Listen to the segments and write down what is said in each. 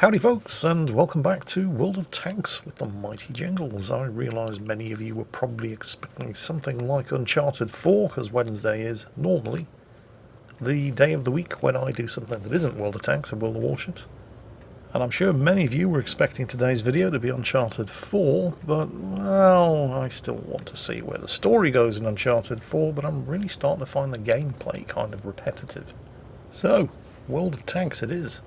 Howdy folks, and welcome back to World of Tanks with the mighty Jingles. I realise many of you were probably expecting something like Uncharted 4, because Wednesday is normally the day of the week when I do something that isn't World of Tanks and World of Warships. And I'm sure many of you were expecting today's video to be Uncharted 4, but, well, I still want to see where the story goes in Uncharted 4, but I'm really starting to find the gameplay kind of repetitive. So, World of Tanks it is.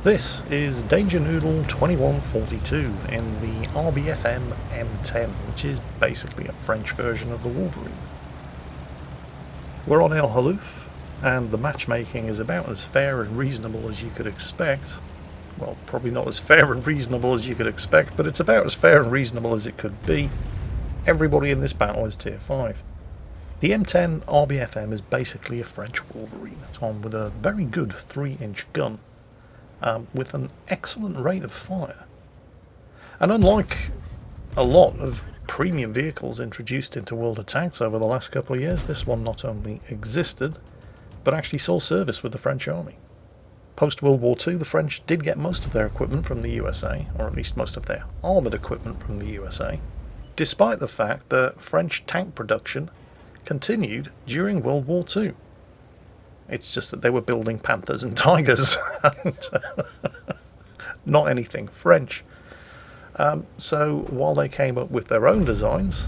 This is Danger Noodle 2142 in the RBFM M10, which is basically a French version of the Wolverine. We're on El Halouf, and the matchmaking is about as fair and reasonable as you could expect. Well, probably not as fair and reasonable as you could expect, but it's about as fair and reasonable as it could be. Everybody in this battle is Tier 5. The M10 RBFM is basically a French Wolverine. It's on with a very good 3-inch gun. With an excellent rate of fire. And unlike a lot of premium vehicles introduced into World of Tanks over the last couple of years, this one not only existed, but actually saw service with the French Army. Post-World War II, the French did get most of their equipment from the USA, or at least most of their armoured equipment from the USA, despite the fact that French tank production continued during World War II. It's just that they were building Panthers and Tigers, and not anything French. So while they came up with their own designs,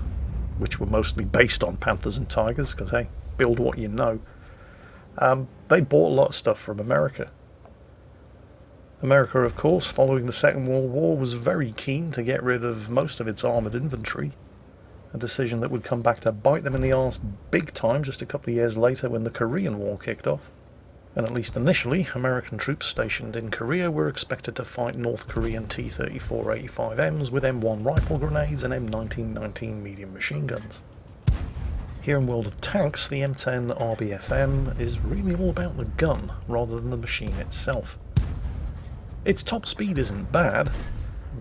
which were mostly based on Panthers and Tigers, because hey, build what you know, they bought a lot of stuff from America. America, of course, following the Second World War, was very keen to get rid of most of its armoured inventory. A decision that would come back to bite them in the arse big time just a couple of years later when the Korean War kicked off. And at least initially, American troops stationed in Korea were expected to fight North Korean T-34-85Ms with M1 rifle grenades and M1919 medium machine guns. Here in World of Tanks, the M10 RBFM is really all about the gun rather than the machine itself. Its top speed isn't bad,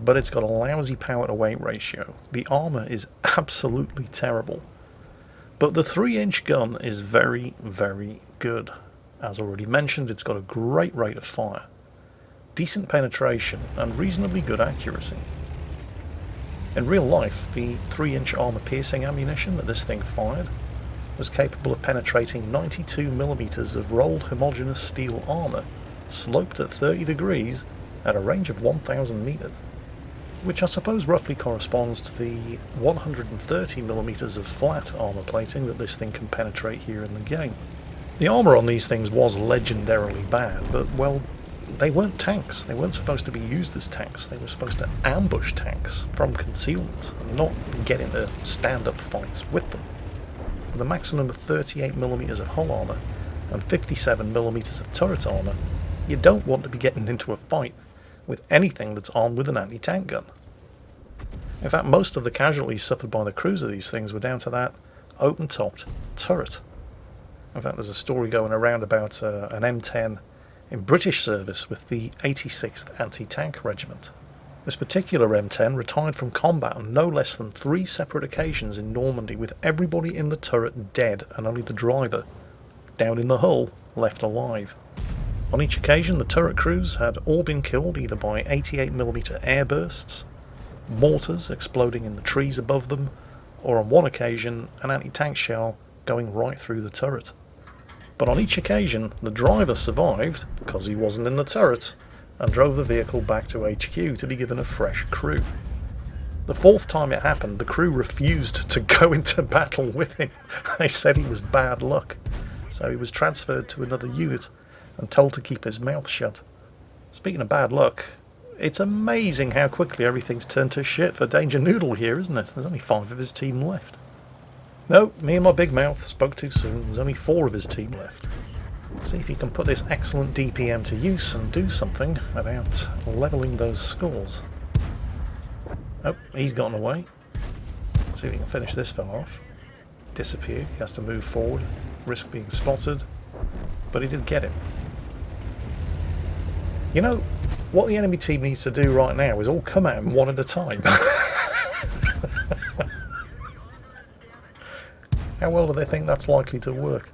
but it's got a lousy power-to-weight ratio. The armour is absolutely terrible. But the 3-inch gun is very, very good. As already mentioned, it's got a great rate of fire, decent penetration, and reasonably good accuracy. In real life, the 3-inch armour-piercing ammunition that this thing fired was capable of penetrating 92mm of rolled homogeneous steel armour, sloped at 30 degrees at a range of 1,000 metres. Which I suppose roughly corresponds to the 130mm of flat armour plating that this thing can penetrate here in the game. The armour on these things was legendarily bad, but, well, they weren't tanks. They weren't supposed to be used as tanks. They were supposed to ambush tanks from concealment, and not get into stand-up fights with them. With a maximum of 38mm of hull armour and 57mm of turret armour, you don't want to be getting into a fight with anything that's armed with an anti-tank gun. In fact, most of the casualties suffered by the crews of these things were down to that open-topped turret. In fact, there's a story going around about an M10 in British service with the 86th Anti-Tank Regiment. This particular M10 retired from combat on no less than 3 separate occasions in Normandy, with everybody in the turret dead and only the driver, down in the hull, left alive. On each occasion, the turret crews had all been killed either by 88mm airbursts, mortars exploding in the trees above them, or on one occasion, an anti-tank shell going right through the turret. But on each occasion, the driver survived, because he wasn't in the turret, and drove the vehicle back to HQ to be given a fresh crew. The 4th time it happened, the crew refused to go into battle with him. They said he was bad luck, so he was transferred to another unit and told to keep his mouth shut. Speaking of bad luck, it's amazing how quickly everything's turned to shit for Danger Noodle here, isn't it? There's only 5 of his team left. No, me and my big mouth spoke too soon. There's only 4 of his team left. Let's see if he can put this excellent DPM to use and do something about levelling those scores. Oh, he's gotten away. Let's see if we can finish this fella off. Disappeared. He has to move forward, risk being spotted, but he did get him. You know, what the enemy team needs to do right now is all come at him one at a time. How well do they think that's likely to work?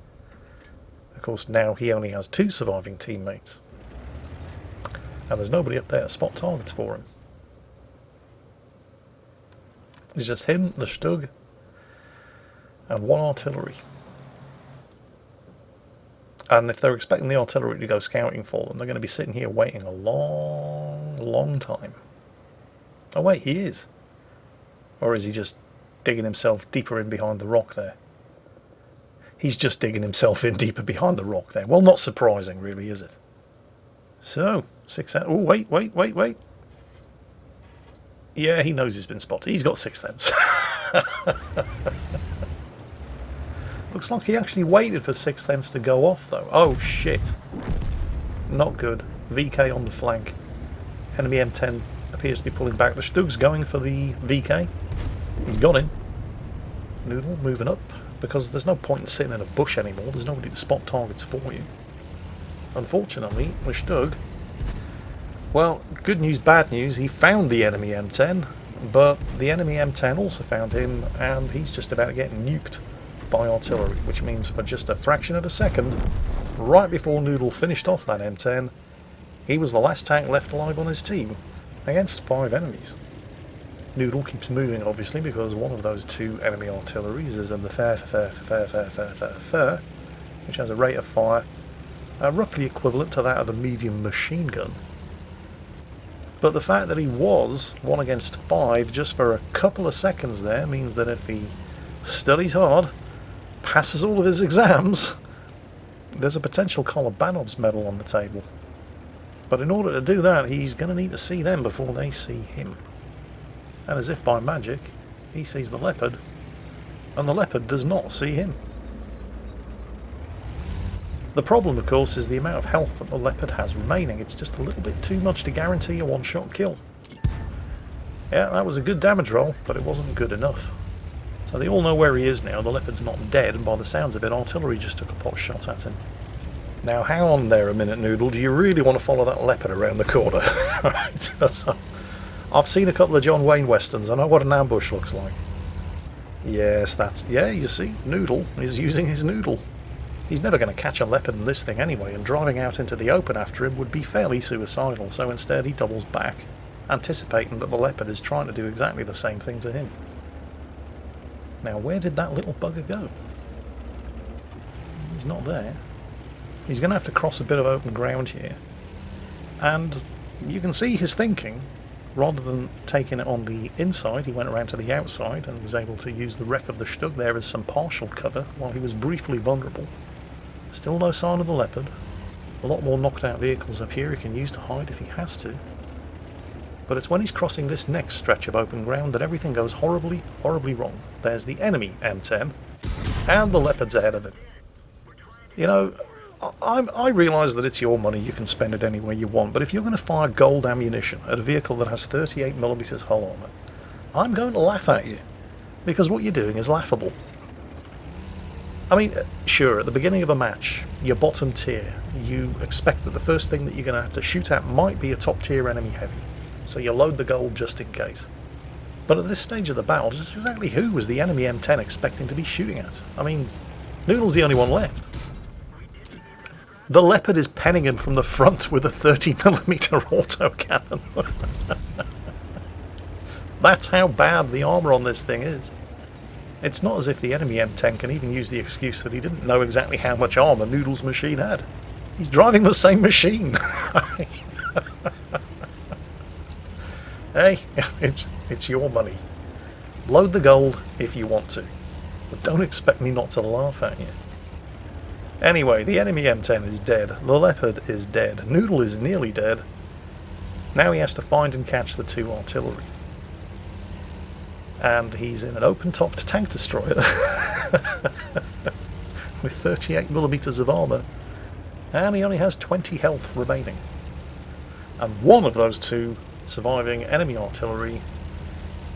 Of course, now he only has 2 surviving teammates. And there's nobody up there to spot targets for him. It's just him, the Stug, and one artillery. And if they're expecting the artillery to go scouting for them, they're going to be sitting here waiting a long, long time. Oh wait, he is. Or is he just digging himself deeper in behind the rock there? He's just digging himself in deeper behind the rock there. Well, not surprising, really, is it? So, 6 cents. Oh, wait. Yeah, he knows he's been spotted. He's got 6 cents. Looks like he actually waited for 6 cents to go off, though. Oh, shit. Not good. VK on the flank. Enemy M10 appears to be pulling back. The Stug's going for the VK. He's got him. Noodle moving up, because there's no point in sitting in a bush anymore. There's nobody to spot targets for you. Unfortunately, the Stug, well, good news, bad news, he found the enemy M10, but the enemy M10 also found him, and he's just about to get nuked by artillery, which means for just a fraction of a second, right before Noodle finished off that M10, he was the last tank left alive on his team against 5 enemies. Noodle keeps moving, obviously, because one of those 2 enemy artilleries is in the fair, which has a rate of fire roughly equivalent to that of a medium machine gun. But the fact that he was 1 against 5 just for a couple of seconds there means that if he studies hard, passes all of his exams, there's a potential Kolobanov's medal on the table. But in order to do that, he's going to need to see them before they see him. And as if by magic, he sees the Leopard, and the Leopard does not see him. The problem, of course, is the amount of health that the Leopard has remaining. It's just a little bit too much to guarantee a one-shot kill. Yeah, that was a good damage roll, but it wasn't good enough. So they all know where he is now. The Leopard's not dead, and by the sounds of it, artillery just took a pot shot at him. Now, hang on there a minute, Noodle. Do you really want to follow that Leopard around the corner? Right, so I've seen a couple of John Wayne westerns. I know what an ambush looks like. Yes, yeah, you see, Noodle is using his Noodle. He's never going to catch a Leopard in this thing anyway, and driving out into the open after him would be fairly suicidal, so instead he doubles back, anticipating that the Leopard is trying to do exactly the same thing to him. Now, where did that little bugger go? He's not there. He's going to have to cross a bit of open ground here, and you can see his thinking. Rather than taking it on the inside, he went around to the outside and was able to use the wreck of the Stug there as some partial cover while he was briefly vulnerable. Still no sign of the Leopard. A lot more knocked out vehicles up here he can use to hide if he has to. But it's when he's crossing this next stretch of open ground that everything goes horribly, horribly wrong. There's the enemy M10, and the Leopard's ahead of him. You know, I realise that it's your money, you can spend it any way you want, but if you're going to fire gold ammunition at a vehicle that has 38mm hull armour, I'm going to laugh at you, because what you're doing is laughable. I mean, sure, at the beginning of a match, you're bottom tier, you expect that the first thing that you're going to have to shoot at might be a top tier enemy heavy, so you load the gold just in case. But at this stage of the battle, just exactly who was the enemy M10 expecting to be shooting at? I mean, Noodle's the only one left. The Leopard is penning him from the front with a 30mm autocannon. That's how bad the armour on this thing is. It's not as if the enemy M10 can even use the excuse that he didn't know exactly how much armour Noodle's machine had. He's driving the same machine. Hey, it's your money. Load the gold if you want to, but don't expect me not to laugh at you. Anyway, the enemy M10 is dead, the Leopard is dead, Noodle is nearly dead. Now he has to find and catch the 2 artillery. And he's in an open-topped tank destroyer with 38mm of armour, and he only has 20 health remaining. And one of those 2 surviving enemy artillery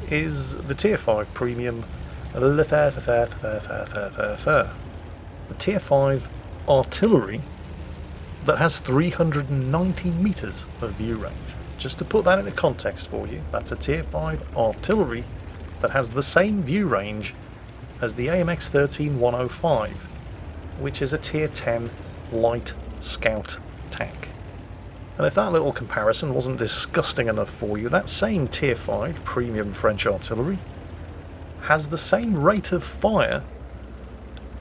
is the Tier 5 Premium the Tier 5 artillery that has 390 meters of view range. Just to put that into context for you, that's a Tier 5 artillery that has the same view range as the AMX-13-105, which is a Tier 10 light scout tank. And if that little comparison wasn't disgusting enough for you, that same Tier 5 premium French artillery has the same rate of fire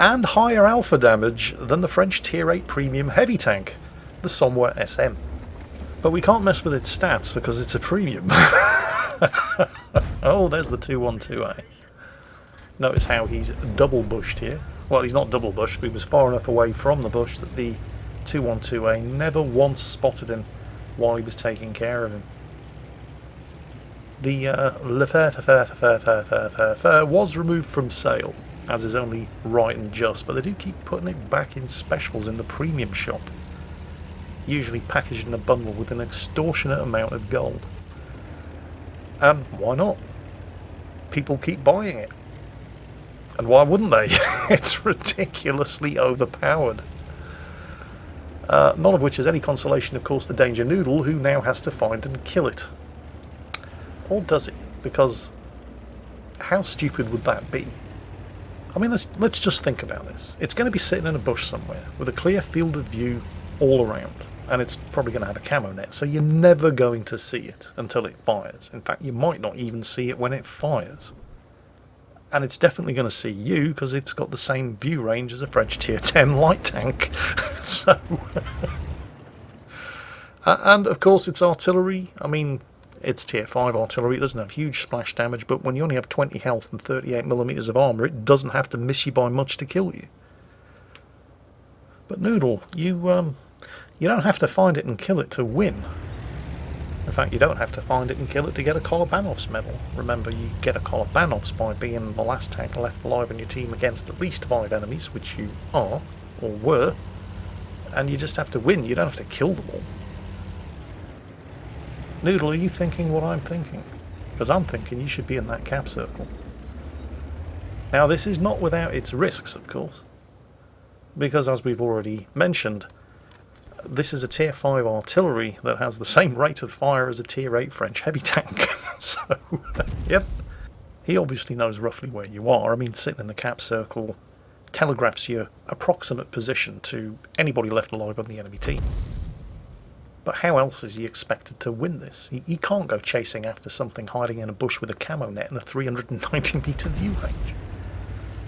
and higher alpha damage than the French Tier 8 premium heavy tank, the Somme SM. But we can't mess with its stats because it's a premium. Oh, there's the 212A. Notice how he's double bushed here. Well, he's not double bushed, but he was far enough away from the bush that the 212A never once spotted him while he was taking care of him. The Le was removed from sale, as is only right and just, but they do keep putting it back in specials in the premium shop, usually packaged in a bundle with an extortionate amount of gold. And why not? People keep buying it. And why wouldn't they? It's ridiculously overpowered. None of which is any consolation, of course, the Danger Noodle, who now has to find and kill it. Or does he? Because how stupid would that be? I mean, let's just think about this. It's going to be sitting in a bush somewhere with a clear field of view all around, and it's probably going to have a camo net, so you're never going to see it until it fires. In fact, you might not even see it when it fires. And it's definitely going to see you because it's got the same view range as a French Tier 10 light tank. So, and of course it's artillery. I mean, it's Tier 5 artillery. It doesn't have huge splash damage, but when you only have 20 health and 38mm of armour, it doesn't have to miss you by much to kill you. But Noodle, you don't have to find it and kill it to win. In fact, you don't have to find it and kill it to get a Kolobanov's medal. Remember, you get a Kolobanov's by being the last tank left alive in your team against at least 5 enemies, which you are, or were, and you just have to win. You don't have to kill them all. Noodle, are you thinking what I'm thinking? Because I'm thinking you should be in that cap circle. Now, this is not without its risks, of course, because as we've already mentioned, this is a Tier 5 artillery that has the same rate of fire as a Tier 8 French heavy tank. So, yep. He obviously knows roughly where you are. I mean, sitting in the cap circle telegraphs your approximate position to anybody left alive on the enemy team. But how else is he expected to win this? He can't go chasing after something hiding in a bush with a camo net and a 390 metre view range.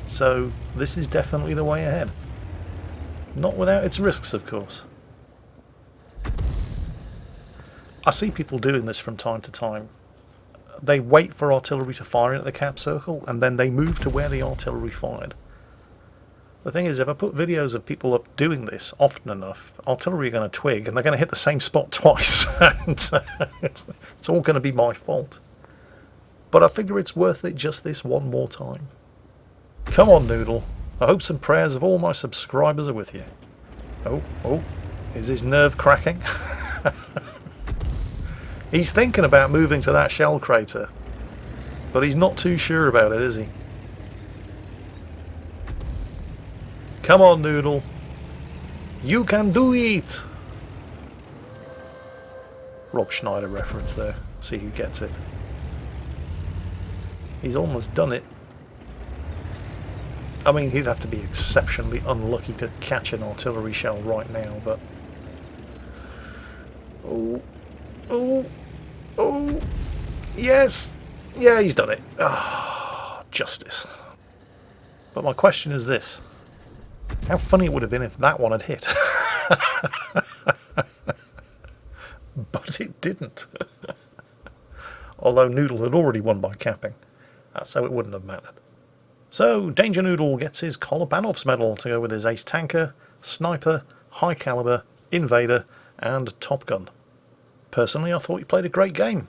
So, this is definitely the way ahead. Not without its risks, of course. I see people doing this from time to time. They wait for artillery to fire in at the cap circle, and then they move to where the artillery fired. The thing is, if I put videos of people up doing this often enough, artillery are going to twig, and they're going to hit the same spot twice, and it's all going to be my fault. But I figure it's worth it just this one more time. Come on, Noodle. The hopes and prayers of all my subscribers are with you. Oh, is his nerve cracking? He's thinking about moving to that shell crater, but he's not too sure about it, is he? Come on, Noodle. You can do it! Rob Schneider reference there. See who gets it. He's almost done it. I mean, he'd have to be exceptionally unlucky to catch an artillery shell right now, but... Oh, yes! Yeah, he's done it. Ah, justice. But my question is this. How funny it would have been if that one had hit. But it didn't. Although Noodle had already won by capping, so it wouldn't have mattered. So, Danger Noodle gets his Kolobanov's medal to go with his ace tanker, sniper, high caliber, invader, and Top Gun. Personally, I thought he played a great game.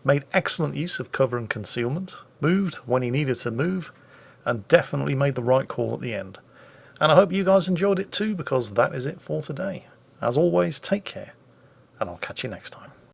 Made excellent use of cover and concealment, moved when he needed to move, and definitely made the right call at the end. And I hope you guys enjoyed it too, because that is it for today. As always, take care, and I'll catch you next time.